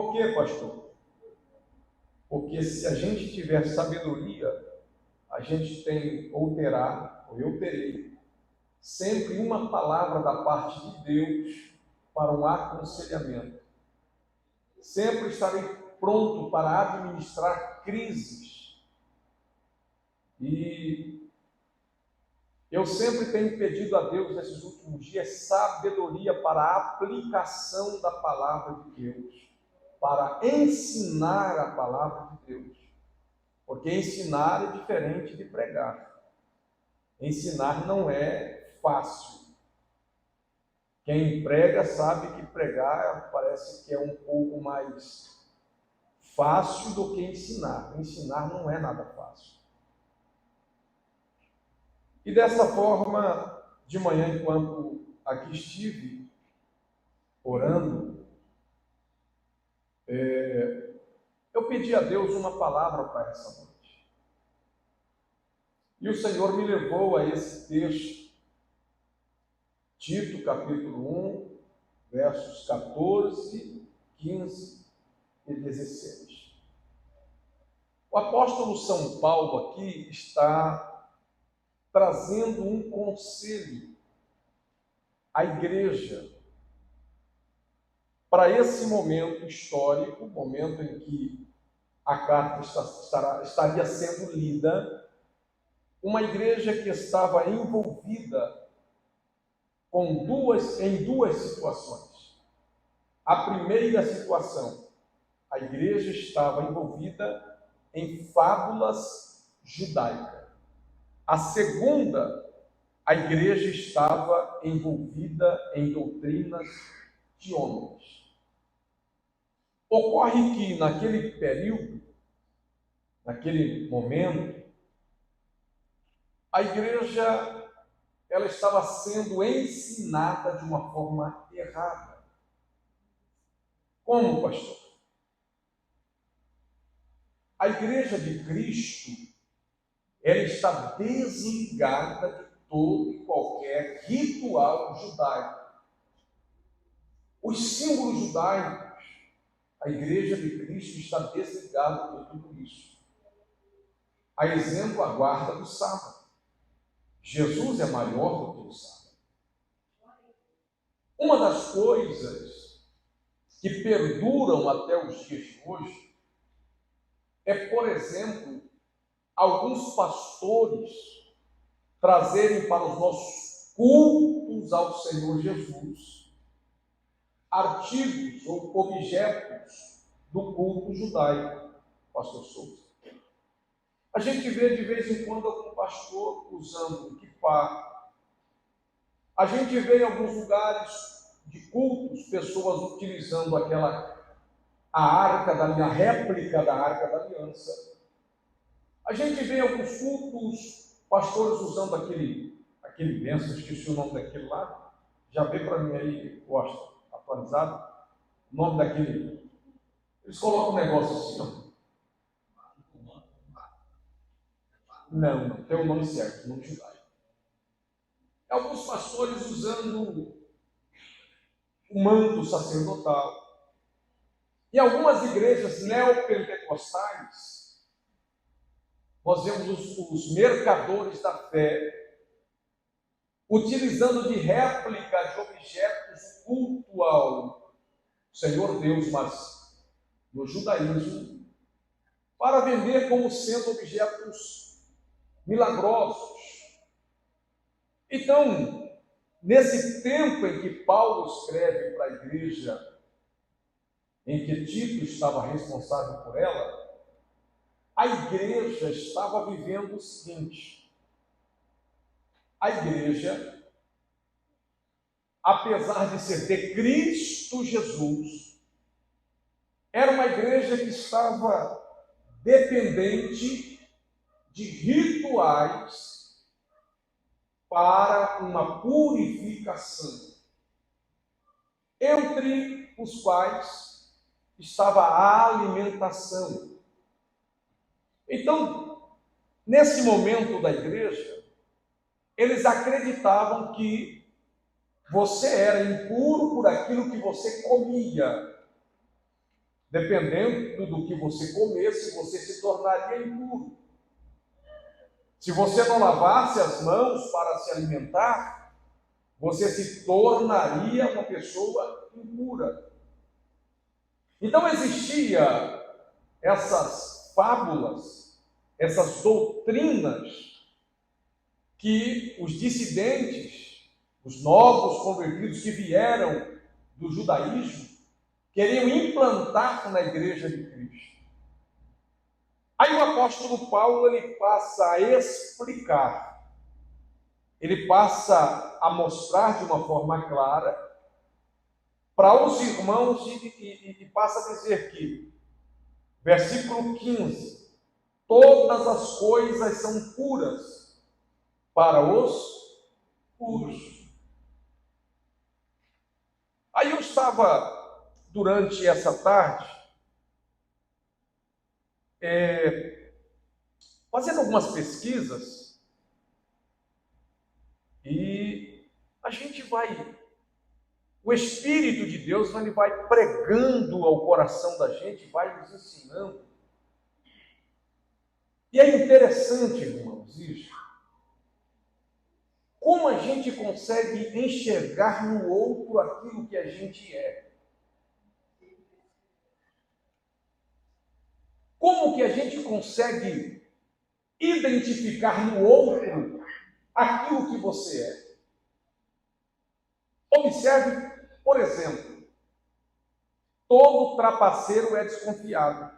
Por quê, pastor? Porque se a gente tiver sabedoria, a gente tem, ou terá, ou eu terei, sempre uma palavra da parte de Deus para um aconselhamento. Sempre estarei pronto para administrar crises. E eu sempre tenho pedido a Deus nesses últimos dias sabedoria para a aplicação da palavra de Deus, para ensinar a palavra de Deus. Porque ensinar é diferente de pregar. Ensinar não é fácil. Quem prega sabe que pregar parece que é um pouco mais fácil do que ensinar. Ensinar não é nada fácil. E dessa forma, de manhã, enquanto aqui estive orando, eu pedi a Deus uma palavra para essa noite. E o Senhor me levou a esse texto, Tito, capítulo 1, versos 14, 15 e 16. O apóstolo São Paulo aqui está trazendo um conselho à igreja para esse momento histórico, momento em que a carta estaria sendo lida, uma igreja que estava envolvida em duas situações. A primeira situação, a igreja estava envolvida em fábulas judaicas. A segunda, a igreja estava envolvida em doutrinas de homens. Ocorre que naquele período, naquele momento, a igreja ela estava sendo ensinada de uma forma errada. Como, pastor? A igreja de Cristo, ela está desligada de todo e qualquer ritual judaico. Os símbolos judaicos, a igreja de Cristo está desligada de tudo isso. A exemplo, a guarda do sábado. Jesus é maior do que o sábado. Uma das coisas que perduram até os dias de hoje é, por exemplo, alguns pastores trazerem para os nossos cultos ao Senhor Jesus artigos ou objetos do culto judaico, pastor Souza. A gente vê de vez em quando algum pastor usando kippá. A gente vê em alguns lugares de cultos pessoas utilizando a réplica da Arca da Aliança. A gente vê em alguns cultos pastores usando aquele lenço, esqueci o nome daquele lá. Já vê para mim aí, Costa, atualizado, o nome daquele. Eles colocam um negócio assim, ó. Não, tem o nome certo, o nome judaico. Alguns pastores usando o manto sacerdotal. Em algumas igrejas neopentecostais, nós vemos os mercadores da fé utilizando de réplica de objetos culto ao Senhor Deus, mas no judaísmo, para vender como sendo objetos milagrosos. Então, nesse tempo em que Paulo escreve para a igreja, em que Tito estava responsável por ela, a igreja estava vivendo o seguinte: a igreja, apesar de ser de Cristo Jesus, era uma igreja que estava dependente de rituais para uma purificação, entre os quais estava a alimentação. Então, nesse momento da igreja, eles acreditavam que você era impuro por aquilo que você comia. Dependendo do que você comesse, você se tornaria impuro. Se você não lavasse as mãos para se alimentar, você se tornaria uma pessoa impura. Então existia essas fábulas, essas doutrinas que os dissidentes, os novos convertidos que vieram do judaísmo, queriam implantar na igreja de Cristo. Aí o apóstolo Paulo ele passa a explicar, ele passa a mostrar de uma forma clara para os irmãos e passa a dizer que, versículo 15, todas as coisas são puras para os puros. Aí eu estava, durante essa tarde, fazendo algumas pesquisas, e a gente o Espírito de Deus ele vai pregando ao coração da gente, vai nos ensinando. E é interessante, irmãos, isso. Como a gente consegue enxergar no outro aquilo que a gente é. Como que a gente consegue identificar no outro aquilo que você é. Observe, por exemplo, todo trapaceiro é desconfiado.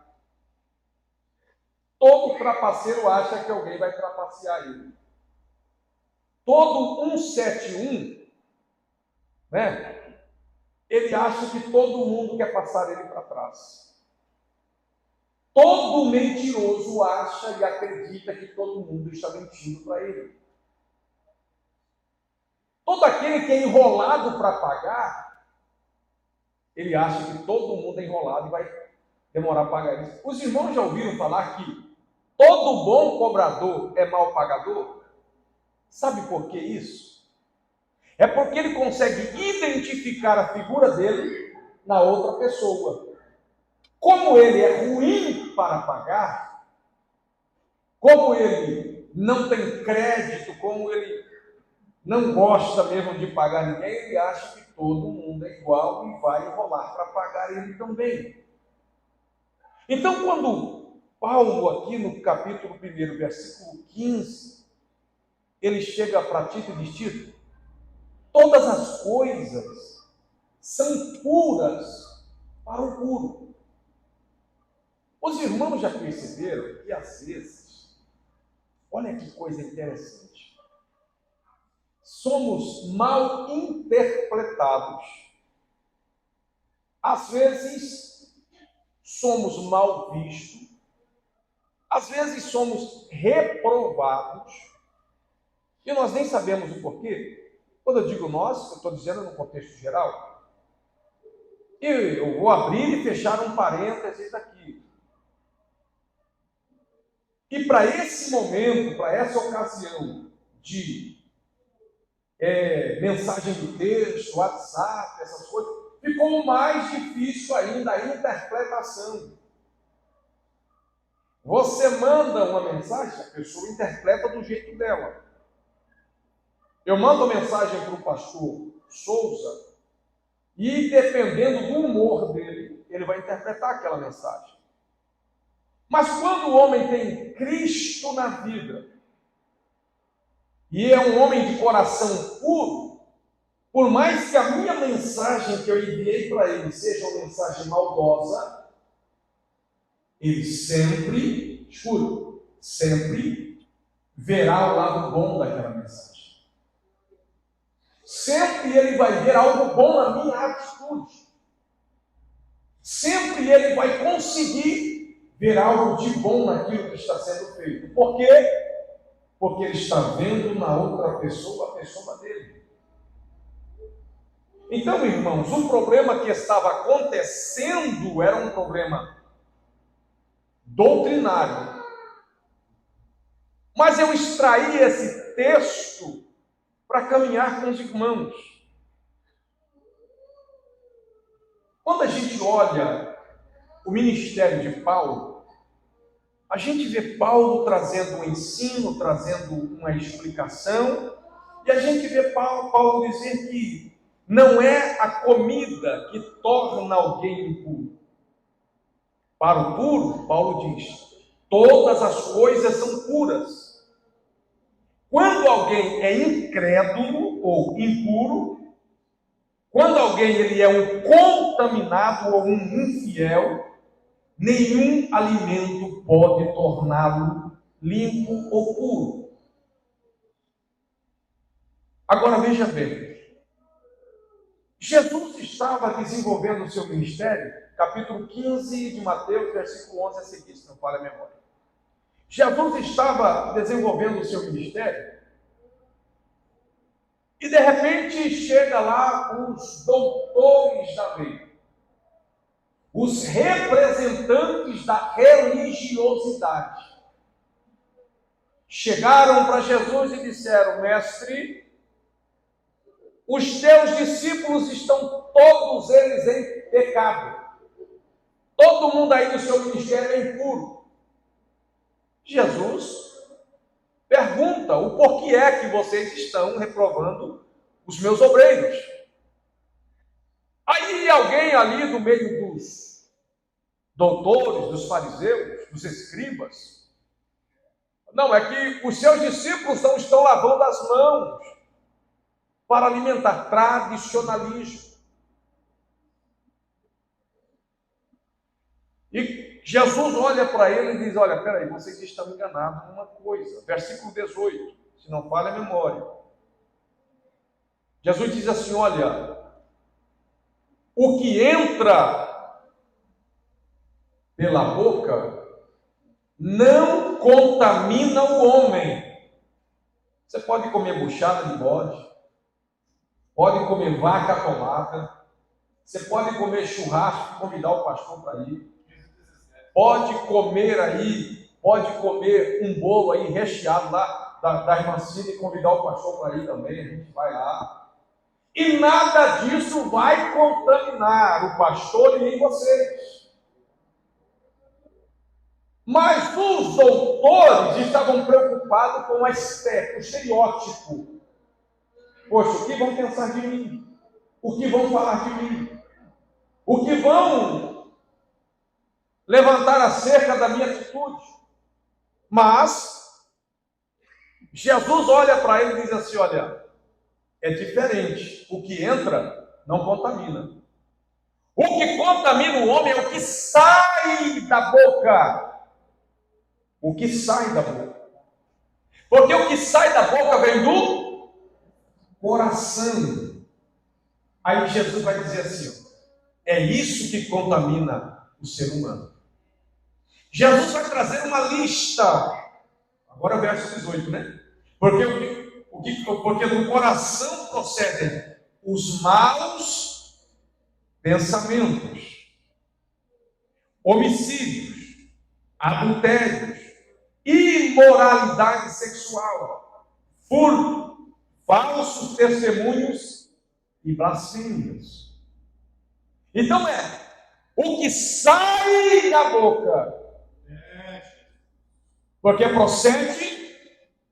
Todo trapaceiro acha que alguém vai trapacear ele. Todo 171, né? Ele acha que todo mundo quer passar ele para trás. Todo mentiroso acha e acredita que todo mundo está mentindo para ele. Todo aquele que é enrolado para pagar, ele acha que todo mundo é enrolado e vai demorar a pagar isso. Os irmãos já ouviram falar que todo bom cobrador é mal pagador? Sabe por que isso? É porque ele consegue identificar a figura dele na outra pessoa. Como ele é ruim para pagar, como ele não tem crédito, como ele não gosta mesmo de pagar ninguém, ele acha que todo mundo é igual e vai enrolar para pagar ele também. Então, quando Paulo, aqui no capítulo 1, versículo 15, ele chega para Tito e diz: Tito, todas as coisas são puras para o puro. Os irmãos já perceberam que às vezes, olha que coisa interessante, somos mal interpretados. Às vezes, somos mal vistos. Às vezes, somos reprovados. E nós nem sabemos o porquê. Quando eu digo nós, eu estou dizendo no contexto geral. E eu vou abrir e fechar um parênteses aqui. E para esse momento, para essa ocasião de mensagem de texto, WhatsApp, essas coisas, ficou mais difícil ainda a interpretação. Você manda uma mensagem, a pessoa interpreta do jeito dela. Eu mando uma mensagem para o pastor Souza e, dependendo do humor dele, ele vai interpretar aquela mensagem. Mas quando o homem tem Cristo na vida e é um homem de coração puro, por mais que a minha mensagem que eu enviei para ele seja uma mensagem maldosa, ele sempre, escute, sempre verá o lado bom daquela mensagem. Sempre ele vai ver algo bom na minha atitude. Sempre ele vai conseguir ver algo de bom naquilo que está sendo feito. Por quê? Porque ele está vendo na outra pessoa a pessoa dele. Então, irmãos, o problema que estava acontecendo era um problema doutrinário. Mas eu extraí esse texto para caminhar com os irmãos. Quando a gente olha o ministério de Paulo, a gente vê Paulo trazendo um ensino, trazendo uma explicação, e a gente vê Paulo dizer que não é a comida que torna alguém impuro. Para o puro, Paulo diz, todas as coisas são puras. Quando alguém é incrédulo ou impuro, quando alguém ele é um contaminado ou um infiel, nenhum alimento pode torná-lo limpo ou puro. Agora veja bem, Jesus estava desenvolvendo o seu ministério, capítulo 15 de Mateus, versículo 11 a seguir, se não falha a memória. Jesus estava desenvolvendo o seu ministério e de repente chega lá os doutores da lei, os representantes da religiosidade. Chegaram para Jesus e disseram: mestre, os teus discípulos estão todos eles em pecado. Todo mundo aí do seu ministério é impuro. Jesus pergunta: o porquê é que vocês estão reprovando os meus obreiros? Aí alguém ali do meio dos doutores, dos fariseus, dos escribas, não, é que os seus discípulos não estão lavando as mãos para alimentar. Tradicionalismo. E Jesus olha para ele e diz: olha, peraí, vocês estão enganados numa coisa. Versículo 18, se não falha a memória. Jesus diz assim: olha, o que entra pela boca não contamina o homem. Você pode comer buchada de bode, pode comer vaca atolada, você pode comer churrasco e convidar o pastor para ir, pode comer um bolo aí recheado lá da irmã Cida e convidar o pastor para ir também, a gente vai lá. E nada disso vai contaminar o pastor e nem vocês. Mas os doutores estavam preocupados com a estética, o estereótipo. Poxa, o que vão pensar de mim? O que vão falar de mim? O que vão levantar acerca da minha atitude? Mas Jesus olha para ele e diz assim: olha, é diferente. O que entra não contamina. O que contamina o homem é o que sai da boca. O que sai da boca. Porque o que sai da boca vem do coração. Aí Jesus vai dizer assim: é isso que contamina o ser humano. Jesus vai trazer uma lista. Agora é o verso 18, né? Porque do coração procedem os maus pensamentos, homicídios, adultérios, imoralidade sexual, furto, falsos testemunhos e blasfêmias. Então o que sai da boca, porque procede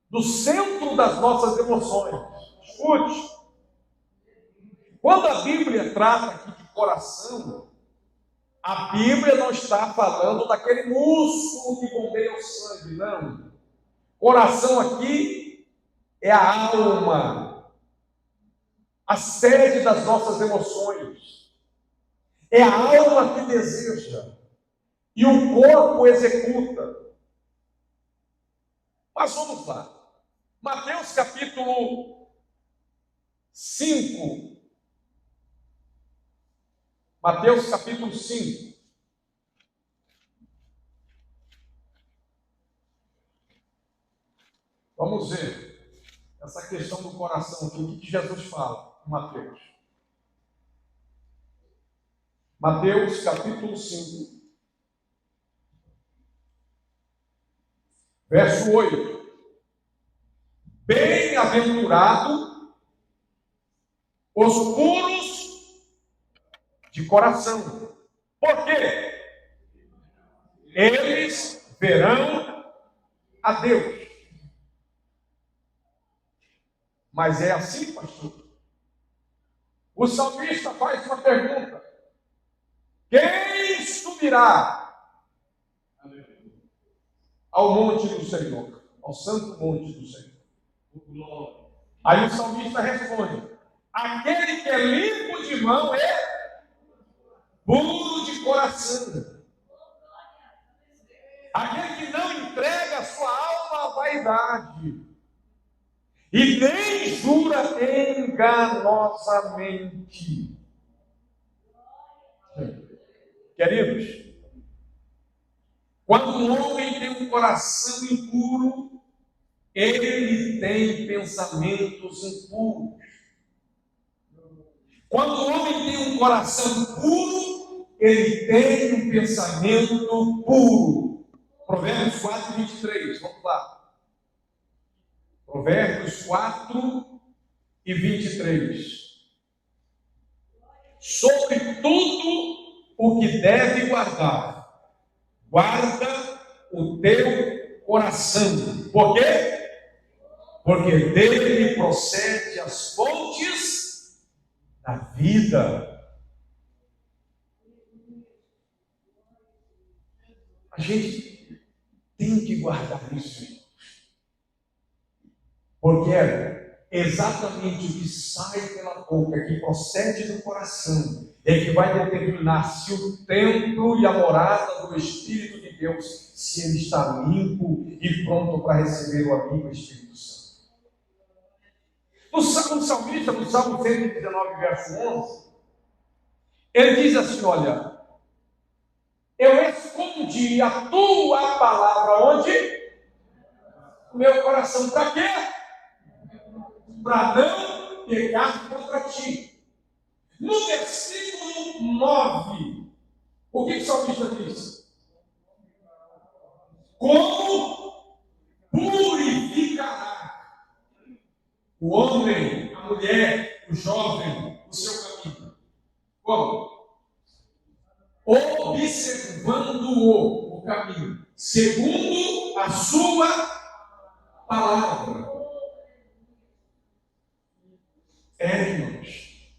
do centro das nossas emoções. Escute, quando a Bíblia trata aqui de coração, a Bíblia não está falando daquele músculo que bombeia o sangue, não. Coração aqui é a alma, a sede das nossas emoções. É a alma que deseja e o corpo executa. Mas vamos lá. Mateus capítulo 5. Mateus capítulo 5. Vamos ver essa questão do coração aqui. O que Jesus fala em Mateus? Mateus capítulo 5. Verso 8. Bem-aventurado os puros de coração. Por quê? eles verão a Deus. Mas é assim, pastor. O salmista faz uma pergunta: quem subirá ao monte do Senhor, ao santo monte do Senhor? Aí o salmista responde: aquele que é limpo de mão é puro de coração. Aquele que não entrega a sua alma à vaidade e nem jura enganosamente. Queridos, quando um homem tem um coração impuro, ele tem pensamentos impuros. Quando o homem tem um coração puro, ele tem um pensamento puro. Provérbios 4, 23, vamos lá. Provérbios 4 e 23. Sobre tudo o que deve guardar, guarda o teu coração. Por quê? Porque dele procede as fontes da vida. A gente tem que guardar isso. Porque é exatamente o que sai pela boca, que procede do coração, é que vai determinar se o templo e a morada do Espírito de Deus, se ele está limpo e pronto para receber o amigo Espírito Santo. O salmista, no Salmo 119, verso 11, ele diz assim: olha, eu escondi a tua palavra onde? No meu coração. Para quê? Para não pecar contra ti. No versículo 9, o que o salmista diz? Como purificará o homem, a mulher, o jovem, o seu caminho? Como? Observando-o, o caminho, segundo a sua palavra. Irmãos,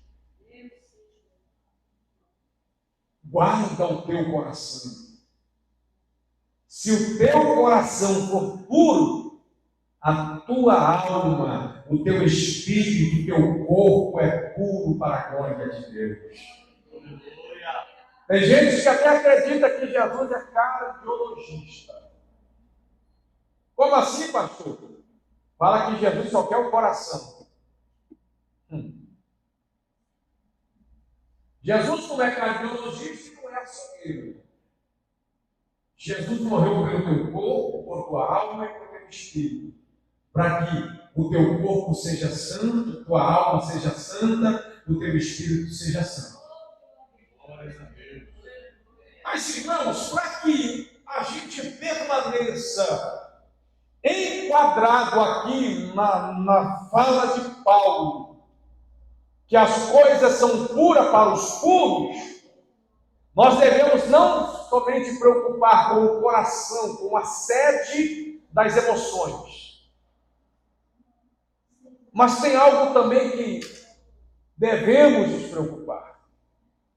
guarda o teu coração. Se o teu coração for puro, a tua alma, o teu espírito, o teu corpo é puro para a glória de Deus. Tem gente que até acredita que Jesus é cardiologista. Como assim, pastor? Fala que Jesus só quer o coração. Jesus não é cardiologista e não é açougueiro. Jesus morreu pelo teu corpo, por tua alma e por teu espírito, para que o teu corpo seja santo, tua alma seja santa, o teu espírito seja santo. Mas, irmãos, para que a gente permaneça enquadrado aqui na fala de Paulo, que as coisas são puras para os puros, nós devemos não somente preocupar com o coração, com a sede das emoções, mas tem algo também que devemos nos preocupar.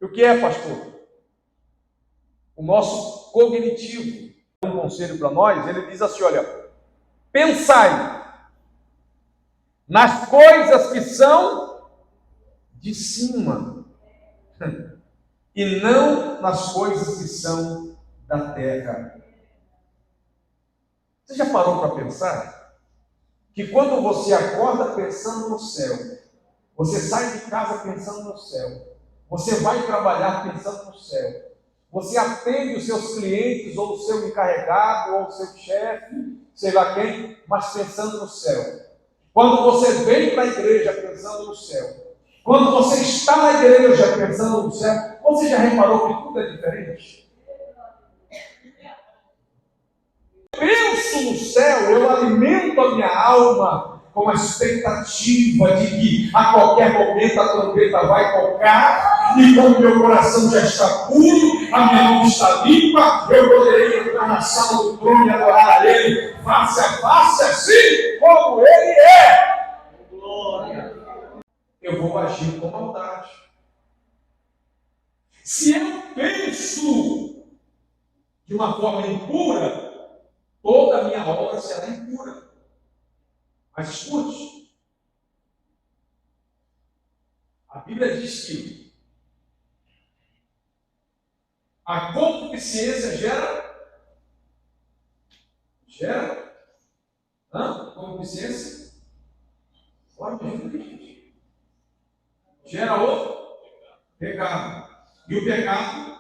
E o que é, pastor? O nosso cognitivo. Um conselho para nós, ele diz assim: olha, pensai nas coisas que são de cima, e não nas coisas que são da terra. Você já parou para pensar que quando você acorda pensando no céu, você sai de casa pensando no céu, você vai trabalhar pensando no céu, você atende os seus clientes, ou o seu encarregado, ou o seu chefe, sei lá quem, mas pensando no céu. Quando você vem para a igreja pensando no céu, quando você está na igreja pensando no céu, você já reparou que tudo é diferente? Penso no céu, eu alimento a minha alma com a expectativa de que a qualquer momento a trombeta vai tocar, e como meu coração já está puro, a minha mão está limpa, eu poderei entrar na sala do trono e adorar a Ele face a face, assim como Ele é. Glória. Eu vou agir com maldade. Se eu penso de uma forma impura, toda a minha obra será impura. Mas escute, a Bíblia diz que a concupiscência gera concupiscência, gera o pecado. E o pecado,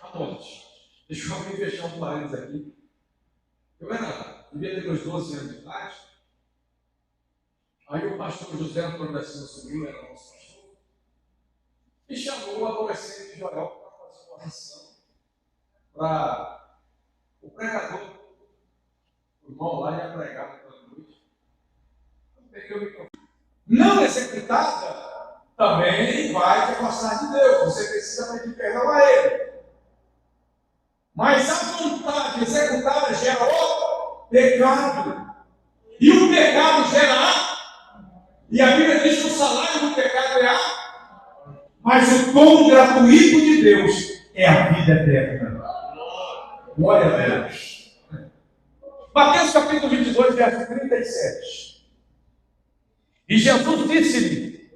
a morte. Deixa eu fechar um parênteses aqui. Eu devia ter uns 12 anos de idade. Aí o pastor José Antônio da Silva Sobrinho, era nosso pastor, e chamou o adolescente Joel para fazer uma oração para o pregador. O irmão lá ia pregar naquela noite. Eu peguei o microfone. Não executada também vai te afastar de Deus. Você precisa pedir perdão a Ele. Mas a vontade executada gera o pecado. E o pecado gera e a Bíblia diz que o salário do pecado é mas o dom gratuito de Deus é a vida eterna. Glória a Deus. Mateus capítulo 22, verso 37. E Jesus disse-lhe: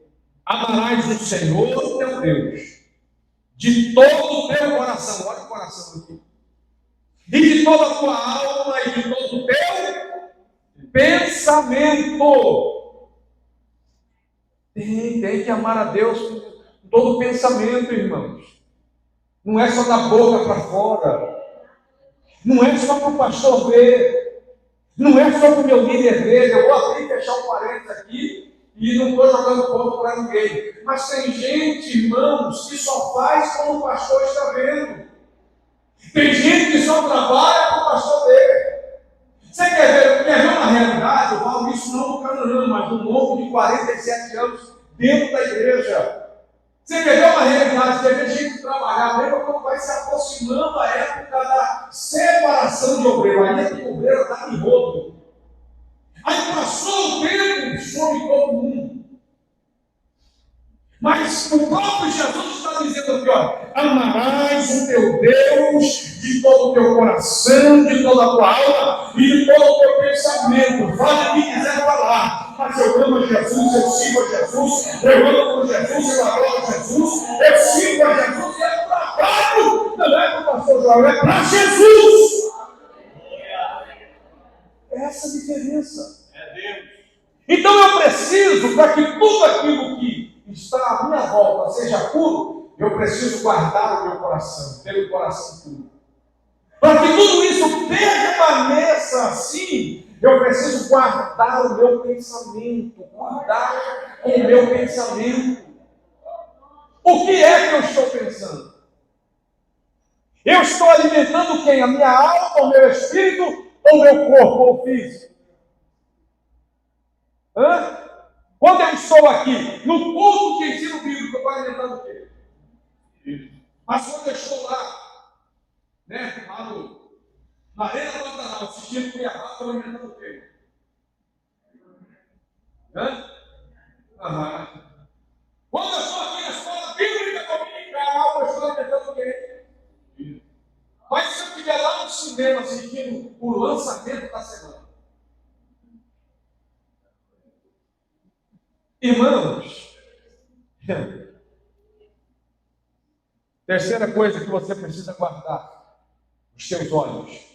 amarás o Senhor teu Deus de todo o teu coração. Olha o coração aqui. E de toda a tua alma e de todo o teu pensamento. Tem que amar a Deus com todo o pensamento, irmãos. Não é só da boca para fora. Não é só para o pastor ver. Não é só para o meu líder ver. Eu vou abrir e fechar um parênteses aqui e não estou jogando ponto para ninguém. Mas tem gente, irmãos, que só faz como o pastor está vendo. Tem gente que só trabalha para o pastor ver. Você quer ver uma realidade? Eu falo isso não no Canaã, mas no longo de 47 anos dentro da igreja. Você quer ver uma realidade? Você quer ver gente trabalhar, lembra quando vai se aproximando a época da separação de obreiro. Aí é que o obreiro está em rodo. Aí passou o tempo sobre todo mundo. Mas o próprio Jesus está dizendo aqui, amarás o teu Deus de todo o teu coração, de toda a tua alma e de todo o teu pensamento. Fale o que quiser falar. Mas eu amo Jesus, eu sigo a Jesus, eu amo Jesus, eu adoro Jesus, eu sigo a Jesus e é trabalho. Não é para o pastor João, é para Jesus. Essa é a diferença. É Deus. Então eu preciso, para que tudo aquilo que está à minha volta seja puro, eu preciso guardar o meu coração, ter o coração puro. Para que tudo isso permaneça assim, eu preciso guardar o meu pensamento, guardar o meu pensamento. O que é que eu estou pensando? Eu estou alimentando quem? A minha alma, o meu espírito ou o meu corpo ou físico? Quando eu estou aqui, no culto de ensino bíblico, eu estou alimentando o quê? Mas quando eu estou lá, na Arena Pantanal, assistindo Cuiabá, estou alimentando o quê? Quando eu estou aqui na escola bíblica dominical, eu estou alimentando o quê? Mas se eu estiver lá no cinema assistindo o lançamento da semana, irmãos, terceira coisa que você precisa guardar: os seus olhos.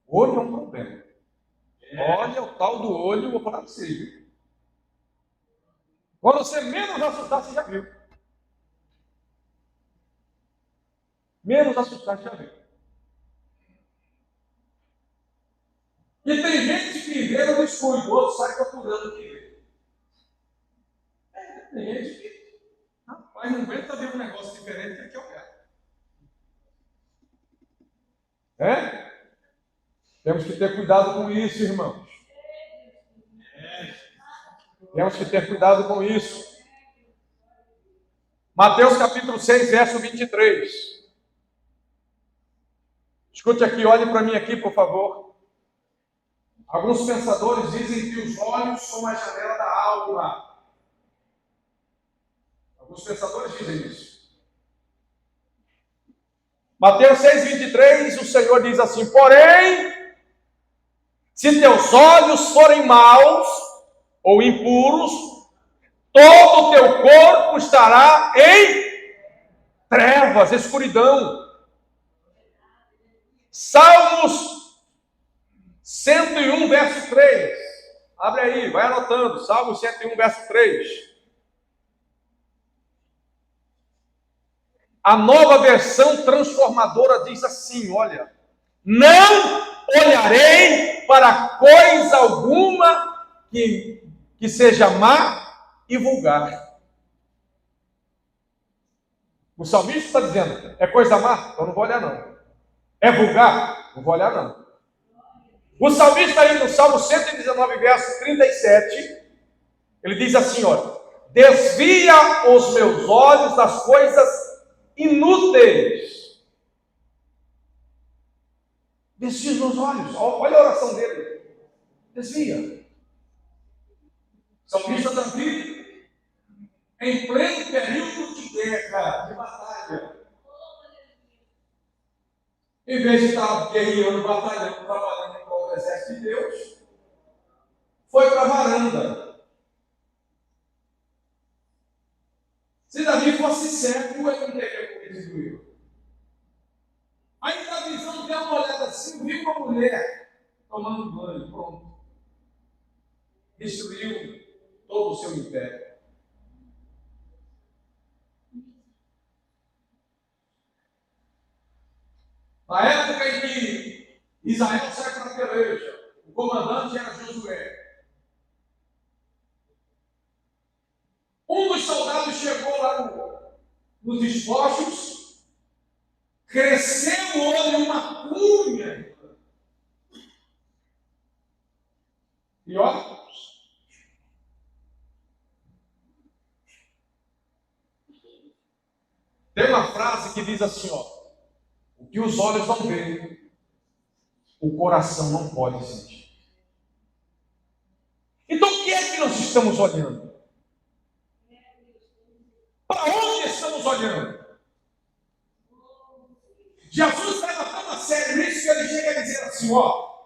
O olho é um problema. Olha o tal do olho, eu vou falar para você, viu? Quando você menos assustar, você já viu. Menos assustar, você já viu. E tem gente que vê no escuro, o outro sai procurando o que vê. Tem gente que, rapaz, não aguenta ver um negócio diferente que quer olhar. Temos que ter cuidado com isso, irmãos. Temos que ter cuidado com isso. Mateus capítulo 6, verso 23. Escute aqui, olhe para mim aqui, por favor. Alguns pensadores dizem que os olhos são a janela da alma. Alguns pensadores dizem isso. Mateus 6, 23, o Senhor diz assim: porém, se teus olhos forem maus ou impuros, todo o teu corpo estará em trevas, escuridão. Salmos 101, verso 3. Abre aí, vai anotando. Salmos 101, verso 3. A Nova Versão Transformadora diz assim, olha: não olharei para coisa alguma que seja má e vulgar. O salmista está dizendo, é coisa má? Eu não vou olhar não. É vulgar? Não vou olhar não. O salmista aí no Salmo 119, verso 37, ele diz assim, olha: desvia os meus olhos das coisas inúteis. Desvia os meus olhos. Olha a oração dele. Desvia. Salmista Davi, em pleno período de guerra, de batalha, em vez de estar guerreando, batalhando, trabalhando em prol do exército de Deus, foi para a varanda. Se Davi fosse cego, ele não teria cometido erro. Aí na visão deu uma olhada assim, viu uma mulher tomando banho, pronto. Destruiu todo o seu império. Na época em que Israel saiu para a peleja, o comandante era Josué. Um dos soldados chegou lá nos despojos, cresceu o olho uma cunha. E olha, tem uma frase que diz assim, ó: o que os olhos não veem, o coração não pode sentir. Então o que é que nós estamos olhando? Para onde estamos olhando? Jesus leva tão a sério isso que ele chega a dizer assim, ó: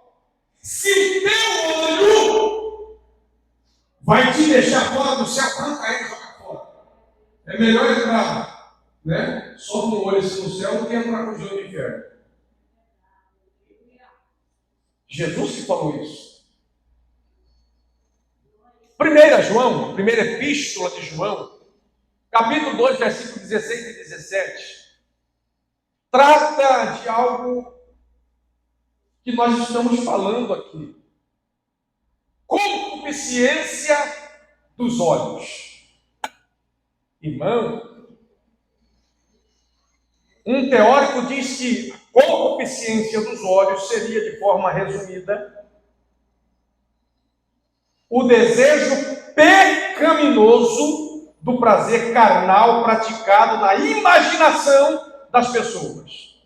se o teu olho vai te deixar fora do céu, arranca ele e joga fora. É melhor entrar, né, só com o olho assim no céu do que entrar com o jogo no inferno. Jesus que falou isso. 1 João, a primeira epístola de João, capítulo 2, versículos 16 e 17, trata de algo que nós estamos falando aqui. Concupiscência dos olhos. Irmão, um teórico diz que a concupiscência dos olhos seria, de forma resumida, o desejo pecaminoso do prazer carnal praticado na imaginação das pessoas.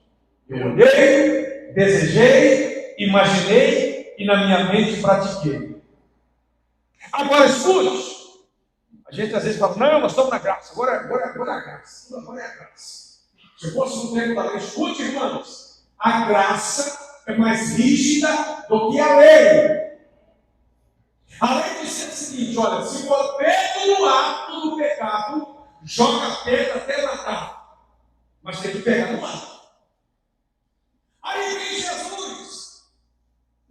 Eu olhei, desejei, imaginei e na minha mente pratiquei. Agora escute, a gente às vezes fala, não, nós estamos na graça, agora é a graça, agora é a graça. Se fosse um tempo da lei, escute, irmãos, a graça é mais rígida do que a lei. A lei diz o seguinte, olha, se for pego no ato do pecado, joga a pedra até matar. Mas tem que pegar no ato. Aí vem Jesus.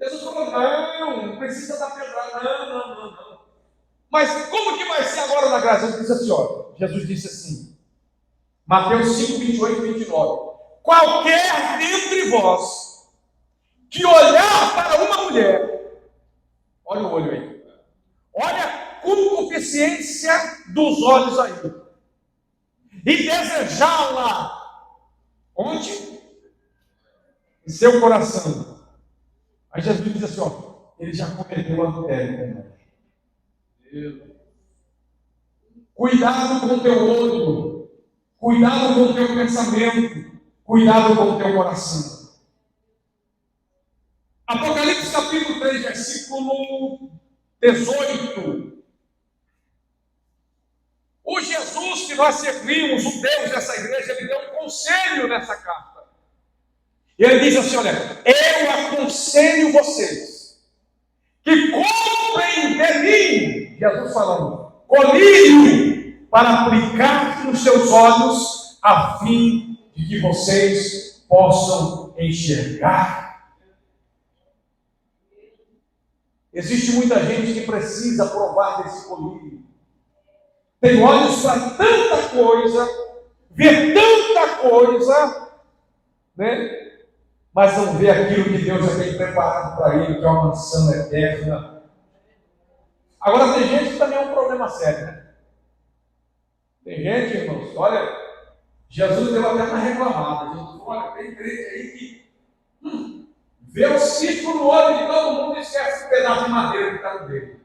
Jesus falou, não precisa dar pedrada, não. Mas como que vai ser agora na graça? Jesus disse assim, ó, Jesus disse assim, Mateus 5, 28 e 29. Qualquer dentre vós que olhar para uma mulher, olha o olho aí, olha a concupiscência dos olhos aí, e desejá-la, onde? Em seu coração. Aí Jesus diz assim, ó, ele já cometeu adultério. Cuidado com o teu olho. Cuidado com o teu pensamento, cuidado com o teu coração. Apocalipse capítulo 3, versículo 18. O Jesus que nós servimos, o Deus dessa igreja, ele deu um conselho nessa carta. E ele diz assim, olha, eu aconselho vocês que comprem de mim, Jesus falando, colírio para aplicar nos seus olhos, a fim de que vocês possam enxergar. Existe muita gente que precisa provar desse colírio. Tem olhos para tanta coisa, vê tanta coisa, né? Mas não vê aquilo que Deus já tem preparado para ele, que é uma mansão eterna. Agora, tem gente que também é um problema sério, né? Tem gente, irmãos, olha, Jesus deu até uma reclamada. Jesus falou, olha, tem crente aí que vê o cisco no olho de todo mundo e esquece o pedaço de madeira que está no dedo.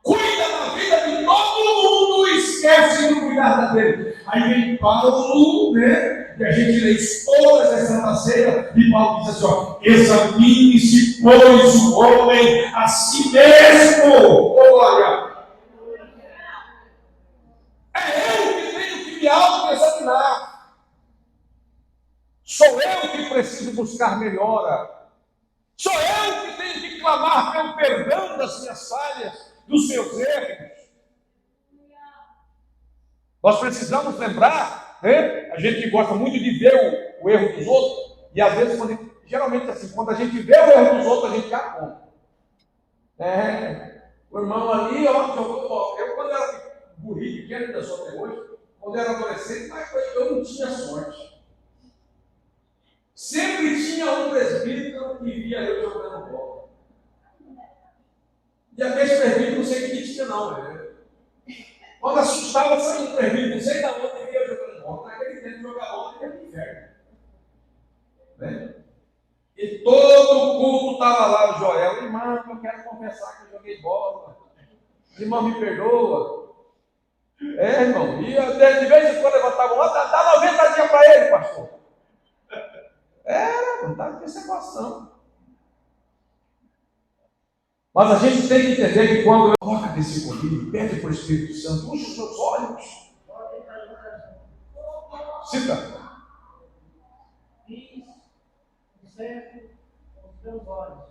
Cuida da vida de todo mundo e esquece de cuidar dele. Aí vem Paulo, né? E a gente lê todas as Santas Ceias, e Paulo diz assim, ó, examine-se, pois, o homem a si mesmo. Olha, é eu que tenho que me auto-examinar. Sou eu que preciso buscar melhora. Sou eu que tenho que clamar pelo perdão das minhas falhas, dos meus erros. Nós precisamos lembrar, né? A gente gosta muito de ver o erro dos outros, e às vezes, geralmente assim, quando a gente vê o erro dos outros, a gente já conta. O irmão ali, ó, jogou, eu quando era burrinho, pequeno, ainda sou até hoje, quando eu era adolescente, mas eu não tinha sorte. Sempre tinha um presbítero que via eu jogando bola. E aquele presbítero não sei o que tinha não, né? Quando assustava, saía um presbítero, não sei da onde via eu jogando bola. Naquele tempo jogar bola era no inferno. Né? E todo culto estava lá o Joel, irmão, eu quero confessar que eu joguei bola. Irmão, me perdoa. Irmão, e de vez em quando levantava um outro, dá 90 dias para ele, pastor. Não estava com esse negócio não. Mas a gente tem que entender que quando eu coloco desse colírio, pede para o Espírito Santo, puxa os meus olhos. Cita. Certo com os teus olhos,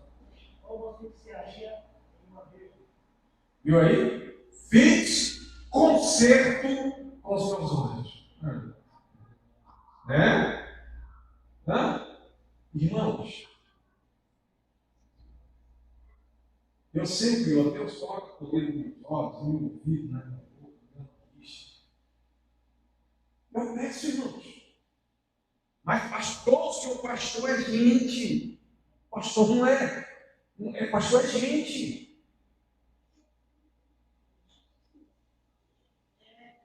ou você se acha em uma vez. Viu aí? Fiz concerto com os meus olhos. Né? Irmãos, eu sempre, ó, Deus coloca o dedo nos olhos, no ouvido, na boca, na boca. Eu peço, irmãos. Mas pastor, senhor pastor é gente. Pastor não é. Pastor é gente.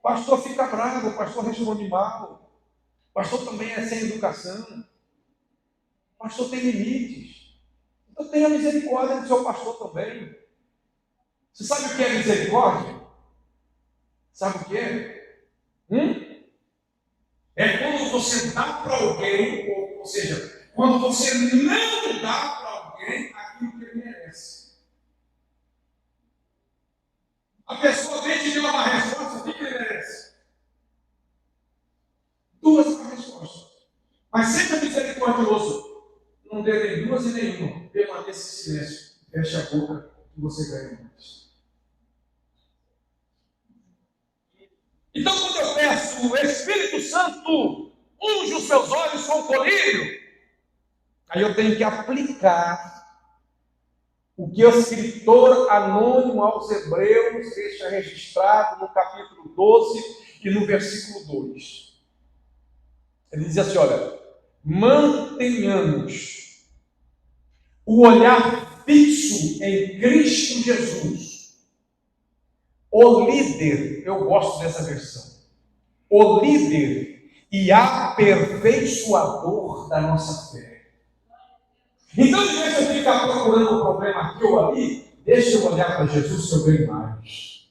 Pastor fica bravo, pastor responde mal. Pastor também é sem educação. Pastor tem limites. Então tenha misericórdia do seu pastor também. Você sabe o que é misericórdia? Sabe o que é? É quando você dá para alguém, ou seja, quando você não dá para alguém aquilo que ele merece. A pessoa vem te deu uma resposta, o que ele merece? Duas respostas. Mas seja misericordioso. Não dê nem duas e nenhuma. Permaneça em silêncio. Feche a boca que você ganha mais. Então, quando eu peço, o Espírito Santo unge os meus olhos com colírio, aí eu tenho que aplicar o que o escritor anônimo aos Hebreus deixa registrado no capítulo 12 e no versículo 2. Ele diz assim, olha, mantenhamos o olhar fixo em Cristo Jesus, o líder, eu gosto dessa versão, o líder e aperfeiçoador da nossa fé. Então, em vez de eu ficar procurando um problema aqui ou ali, deixa eu olhar para Jesus que eu ganho mais.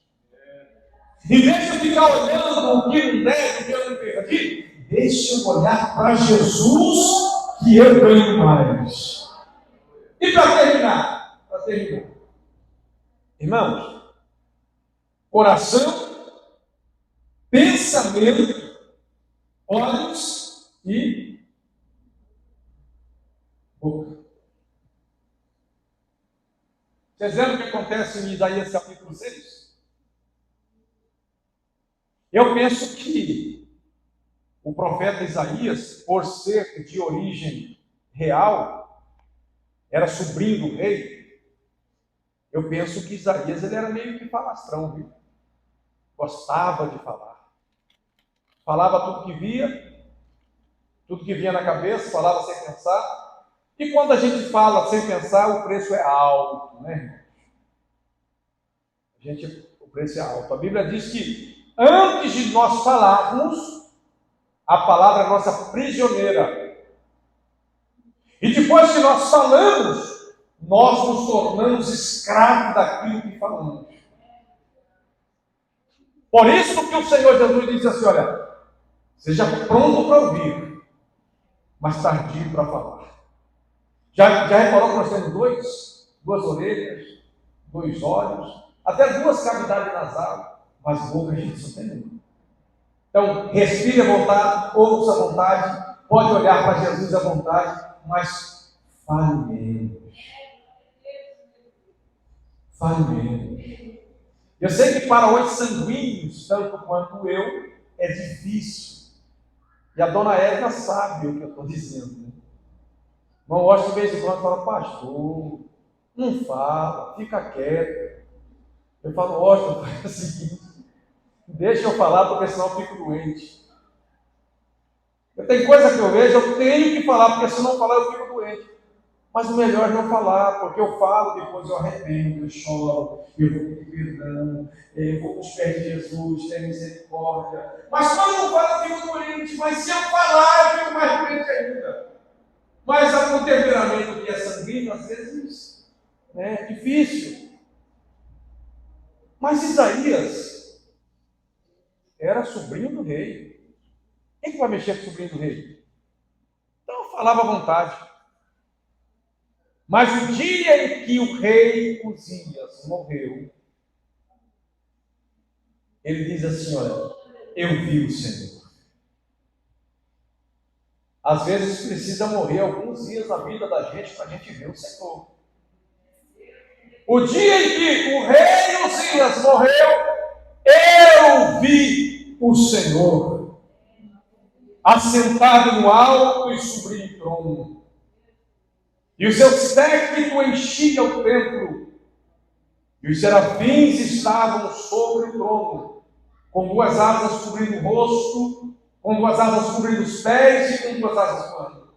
Em vez de eu ficar olhando o que não deve, o que eu não perdi, deixa eu olhar para Jesus que eu ganho mais. E para terminar, irmãos, coração, pensamento, olhos e boca. Vocês lembram o que acontece em Isaías capítulo 6? Eu penso que o profeta Isaías, por ser de origem real, era sobrinho do rei. Eu penso que Isaías ele era meio que falastrão, viu? Gostava de falar. Falava tudo que vinha na cabeça, falava sem pensar. E quando a gente fala sem pensar, o preço é alto, né? O preço é alto. A Bíblia diz que antes de nós falarmos, a palavra é nossa prisioneira. E depois que nós falamos, nós nos tornamos escravos daquilo que falamos. Por isso que o Senhor Jesus disse assim, olha, seja pronto para ouvir, mas tardio para falar. Já reparou que nós temos duas orelhas, 2 olhos, até 2 cavidades nasais, mas boca a gente só tem uma. Então, respire à vontade, ouça à vontade, pode olhar para Jesus à vontade, mas fale menos. Fale menos. Eu sei que para os sanguíneos, tanto quanto eu, é difícil. E a dona Edna sabe o que eu estou dizendo. Né? Irmão Washington, de vez em quando, fala, pastor, não fala, fica quieto. Eu falo, Washington, faz o seguinte, deixa eu falar, porque senão eu fico doente. Tem coisa que eu vejo, eu tenho que falar, porque se não falar eu fico doente. Mas o melhor é não falar, porque eu falo, depois eu arrependo, eu choro, eu vou pedir perdão, eu vou para os pés de Jesus, tem misericórdia. Mas quando eu falo, eu fico doente. Mas se eu falar, eu fico mais doente ainda. Mas o temperamento que é sanguíneo, às vezes, é difícil. Mas Isaías era sobrinho do rei. Quem que vai mexer com o sobrinho do rei? Então falava à vontade. Mas o dia em que o rei Uzias morreu, ele diz assim, olha, eu vi o Senhor. Às vezes precisa morrer alguns dias na vida da gente para a gente ver o Senhor. O dia em que o rei Uzias morreu, eu vi o Senhor, assentado no alto e sublime trono. E o seu séquito enchia o templo, e os serafins estavam sobre o trono, com 2 asas cobrindo o rosto, com 2 asas cobrindo os pés e com 2 asas voando.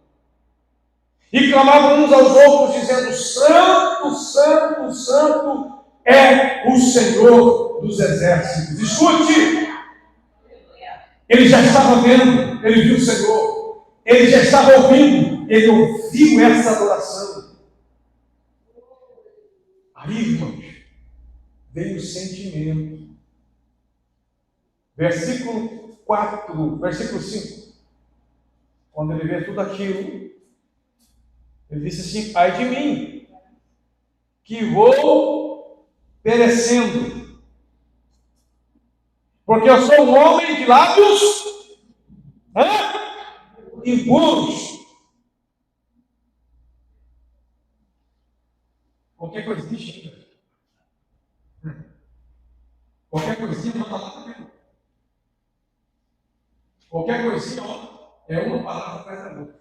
E clamavam uns aos outros, dizendo, Santo, Santo, Santo é o Senhor dos exércitos. Escute! Ele já estava vendo, ele viu o Senhor, ele já estava ouvindo, ele ouviu essa adoração. Aí, irmãos, veio o sentimento. Versículo 5. Quando ele vê tudo aquilo, ele disse assim, ai de mim, que vou perecendo, porque eu sou um homem de lábios impuros. Qualquer coisinha chega. Qualquer coisinha manda lá também. Qualquer coisinha, é uma palavra atrás da outra.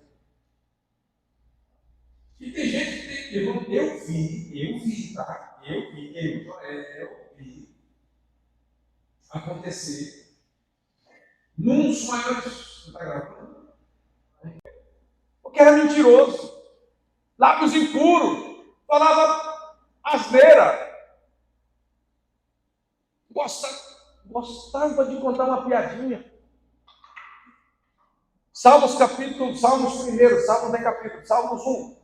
E tem gente que tem, eu vi, tá? Eu vi acontecer num dos maiores, está gravando? Porque era mentiroso, lábios impuros, falava asneira, gostava de contar uma piadinha. Salmos 1, Salmos 1, Salmos 1.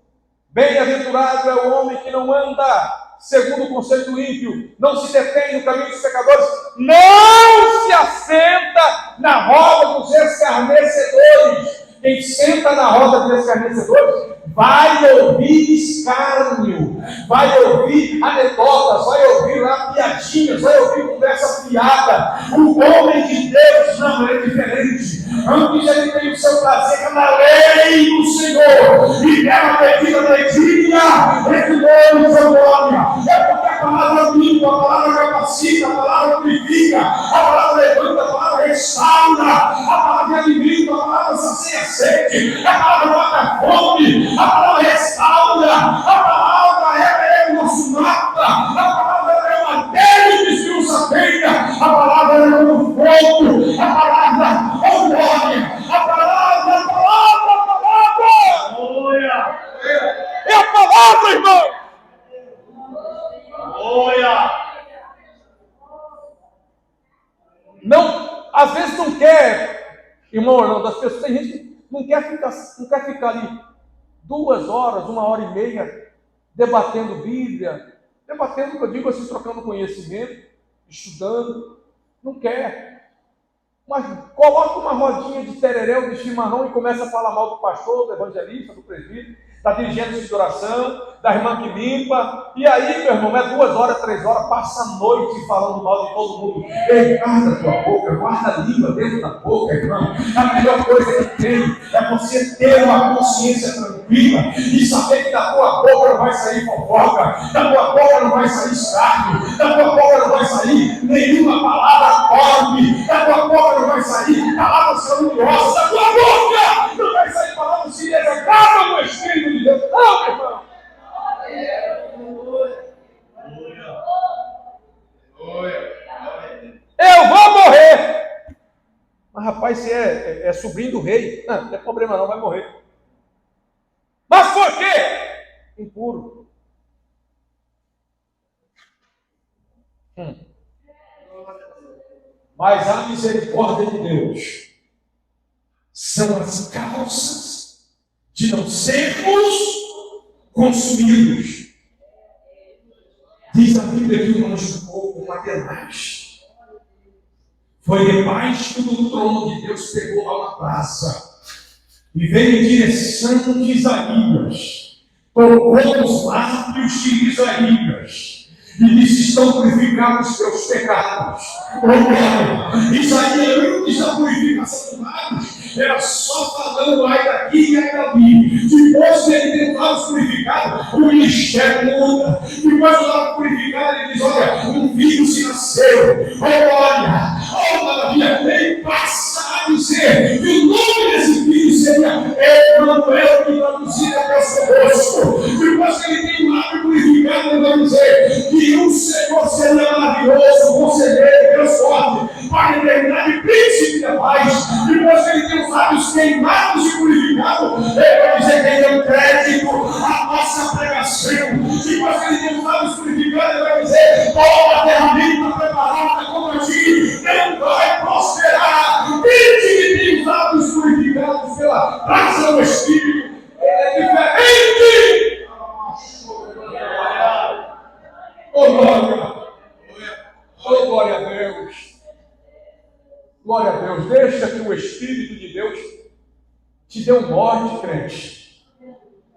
Bem-aventurado é o homem que não anda segundo o conselho do ímpio, não se detém no caminho dos pecadores, não se assenta na roda dos escarnecedores. Quem senta na roda dos escarnecedores vai ouvir escárnio, vai ouvir anedotas, vai ouvir lá piadinhas, vai ouvir conversa fiada. O homem de Deus não é diferente. Antes ele tem o seu prazer na lei do Senhor, e nela medida da entre nós, glória. É porque a palavra limpa, a palavra capacita, a palavra purifica, a palavra levanta, a palavra restaura, a palavra alimenta, a palavra sacia a sede, a palavra mata a fome, a palavra restaura, a palavra é o nosso mapa, a palavra é uma madeira que desviou a peita, a palavra é o fogo, a palavra é o glória, a palavra. É a palavra, irmão! Não, às vezes não quer, irmão Orlando, as pessoas, tem gente que não quer ficar ali 2 horas, 1h30, debatendo Bíblia, debatendo, que eu digo assim, trocando conhecimento, estudando, não quer. Mas coloca uma rodinha de tereréu, de chimarrão e começa a falar mal do pastor, do evangelista, do presbítero, da dirigente de oração, da irmã que limpa, e aí, meu irmão, é 2 horas, 3 horas, passa a noite falando mal de todo mundo. Ei, guarda a tua boca, guarda a língua dentro da boca, irmão. A melhor coisa que tem é você ter uma consciência tranquila e saber que da tua boca não vai sair fofoca, da tua boca não vai sair escárnio, da tua boca não vai sair nenhuma palavra torpe, da tua boca não vai sair palavras caluniosas, da tua boca não vai sair palavras que desagradáveis ao Espírito de Deus. Não, meu irmão. Eu vou morrer. Mas rapaz, você é sobrinho do rei. Não tem problema não, vai morrer. Mas por quê? Impuro. Mas a misericórdia de Deus são as causas de não sermos consumidos. Diz a Bíblia que o anjo do povo, Mateus, foi debaixo do trono de Deus, pegou lá uma praça e veio em direção de Isaías, tocou os lábios de Isaías e disse: estão purificados os teus pecados. Isaías, antes da purificação dos lábios, era só falando ai daqui e ai dali. Depois que ele tem os lábios purificados, o ministério muda. Depois do lábio purificado, ele diz: olha, um filho se nasceu. Olha, maravilha, ele passa a dizer que o nome desse filho seria Emanuel, que traduzido é Deus conosco. Depois que ele tem o lábio purificado, ele vai dizer que o Senhor seria maravilhoso, conselheiro, Deus forte, para a eternidade, príncipe da paz. Depois que ele tem os lábios queimados e purificados, ele vai dizer que ele deu crédito à nossa pregação. Depois que ele tem os lábios purificados, ele vai dizer: toda a terra limpa, preparada contra ti, não vai prosperar. Quem tem os lábios purificados pela graça do Espírito, ele é diferente. Oh, glória! Oh, glória a Deus! Glória a Deus! Deixa que o Espírito de Deus te dê um norte, crente.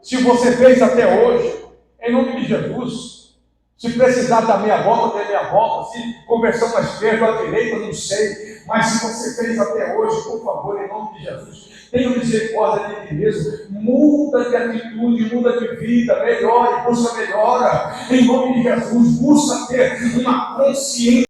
Se você fez até hoje, em nome de Jesus, se precisar dar meia volta, dê meia volta, se conversão à esquerda ou à direita, não sei, mas se você fez até hoje, por favor, em nome de Jesus, tenha misericórdia de ti mesmo, muda de atitude, muda de vida, melhore, busca melhora, em nome de Jesus, busca ter uma consciência